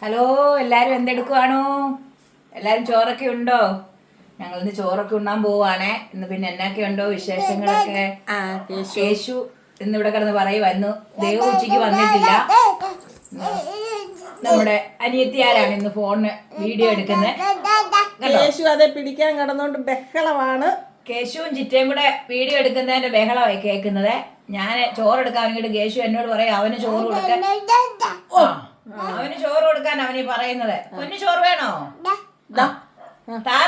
Hello, എല്ലാവരും എന്തെടുക്കുവാണോ? എല്ലാവരും ചോറൊക്കെ ഉണ്ടോ? ഞങ്ങളിന്ന് ചോറൊക്കെ ഉണ്ണാൻ പോവാണേ. ഇന്ന് പിന്നെ എന്നൊക്കെ ഉണ്ടോ വിശേഷങ്ങളൊക്കെ? കേശു ഇന്നിവിടെ കിടന്ന് പറയുമായിരുന്നു. ദൈവം ഉച്ചയ്ക്ക് വന്നിട്ടില്ല. നമ്മുടെ അനിയത്തിയാരാണ് ഇന്ന് ഫോണിന് വീഡിയോ എടുക്കുന്നത്. കേശു അതെ പിടിക്കാൻ കിടന്നോണ്ട് ബഹളമാണ്. കേശുവും ചിറ്റയും കൂടെ വീഡിയോ എടുക്കുന്നതിന്റെ ബഹളമായി കേൾക്കുന്നത്. ഞാൻ ചോറെടുക്കാൻ വേണ്ടിയിട്ട് കേശു എന്നോട് പറയും അവന് ചോറ് കൊടുക്കാൻ. അവന് ചോറ് കൊടുക്കാൻ അവനീ പറയുന്നത്. പൊന്നു ചോറ് വേണോ?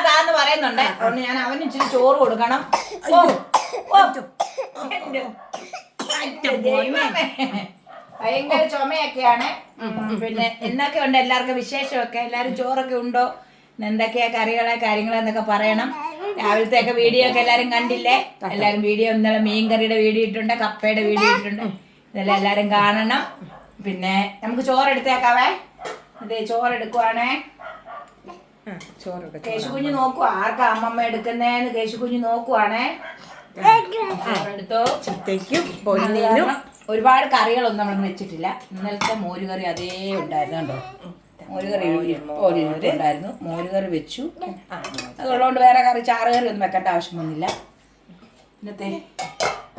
താന്ന് പറയുന്നുണ്ട്. അതുകൊണ്ട് ഞാൻ അവന് ഇച്ചിരി ചോറ് കൊടുക്കണം. ഭയങ്കര ചുമയൊക്കെയാണ്. പിന്നെ എന്നൊക്കെ ഉണ്ട് എല്ലാവർക്കും വിശേഷമൊക്കെ? എല്ലാവരും ചോറൊക്കെ ഉണ്ടോ? എന്തൊക്കെയാ കാര്യങ്ങളെന്നൊക്കെ പറയണം. രാവിലത്തെയൊക്കെ വീഡിയോ ഒക്കെ എല്ലാവരും കണ്ടില്ലേ? എല്ലാവരും വീഡിയോ ഇന്നലെ മീൻകറിയുടെ വീഡിയോ ഇട്ടുണ്ട്, കപ്പയുടെ വീഡിയോ ഇട്ടുണ്ട്. ഇതെല്ലാം എല്ലാവരും കാണണം. പിന്നെ നമുക്ക് ചോറെടുത്തേക്കാവേ. അതെ, ചോറെടുക്കുവാണേ. കേശു കുഞ്ഞ് നോക്കുവാ ആർക്കാ അമ്മമ്മ എടുക്കുന്നേന്ന്. കേശു കുഞ്ഞ് നോക്കുവാണേ. ചോറെടുത്തോ. ഒരുപാട് കറികളൊന്നും നമ്മളൊന്നും വെച്ചിട്ടില്ല. ഇന്നലത്തെ മോരുകറി അതേ ഉണ്ടായിരുന്നു. കണ്ടോ, മോരുകറി ഉണ്ടായിരുന്നു. മോരുകറി വെച്ചു. അതുള്ളതുകൊണ്ട് വേറെ ചാറുകറി ഒന്നും വെക്കേണ്ട ആവശ്യം വന്നില്ല. ഇന്നത്തെ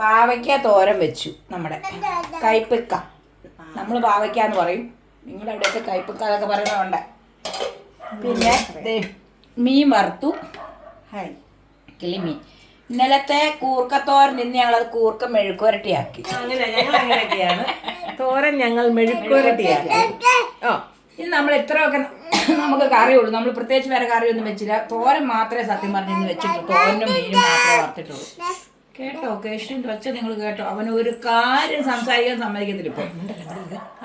പാവയ്ക്ക തോരൻ വെച്ചു. നമ്മുടെ കൈപ്പക്ക, നമ്മൾ പാവയ്ക്ക എന്ന് പറയും, നിങ്ങളുടെ അവിടെയൊക്കെ കൈപ്പക്ക എന്നൊക്കെ പറയുന്നതുകൊണ്ട്. പിന്നെ മീൻ വറുത്തു, കിളിമീൻ. ഇന്നലത്തെ കൂർക്കത്തോരൻ ഇന്ന് ഞങ്ങളത് കൂർക്ക മെഴുക്കുരട്ടിയാക്കി. അങ്ങനെയൊക്കെയാണ് തോരൻ ഞങ്ങൾ മെഴുക്കുരട്ടിയാക്കി. ഇന്ന് നമ്മൾ എത്രയൊക്കെ നമുക്ക് കറിയുള്ളൂ. നമ്മൾ പ്രത്യേകിച്ച് വേറെ കറിയൊന്നും വെച്ചില്ല. തോരൻ മാത്രമേ സത്യം പറഞ്ഞിന്ന് വെച്ചിട്ടുള്ളൂ. തോരനും മീനും മാത്രമേ വറുത്തിട്ടുള്ളൂ. കേട്ടോ കേശുവിൻ്റെ ഒച്ച നിങ്ങൾ കേട്ടോ? അവന് ഒരു കാര്യം സംസാരിക്കാൻ സമ്മതിക്കത്തില്ല. ഇപ്പം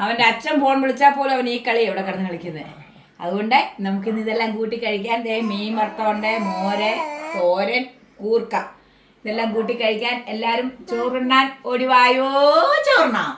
അവൻ്റെ അച്ഛൻ ഫോൺ വിളിച്ചാൽ പോലും അവൻ ഈ കളി എവിടെ കിടന്ന് കളിക്കുന്നത്. അതുകൊണ്ട് നമുക്കിന്ന് ഇതെല്ലാം കൂട്ടി കഴിക്കാൻ. മീൻ വറുത്തോണ്ട്, മോര്, തോരൻ, കൂർക്ക, ഇതെല്ലാം കൂട്ടി കഴിക്കാൻ എല്ലാവരും ചോറുണ്ണാൻ ഓടിവായോ. ചോറുണ്ണാം.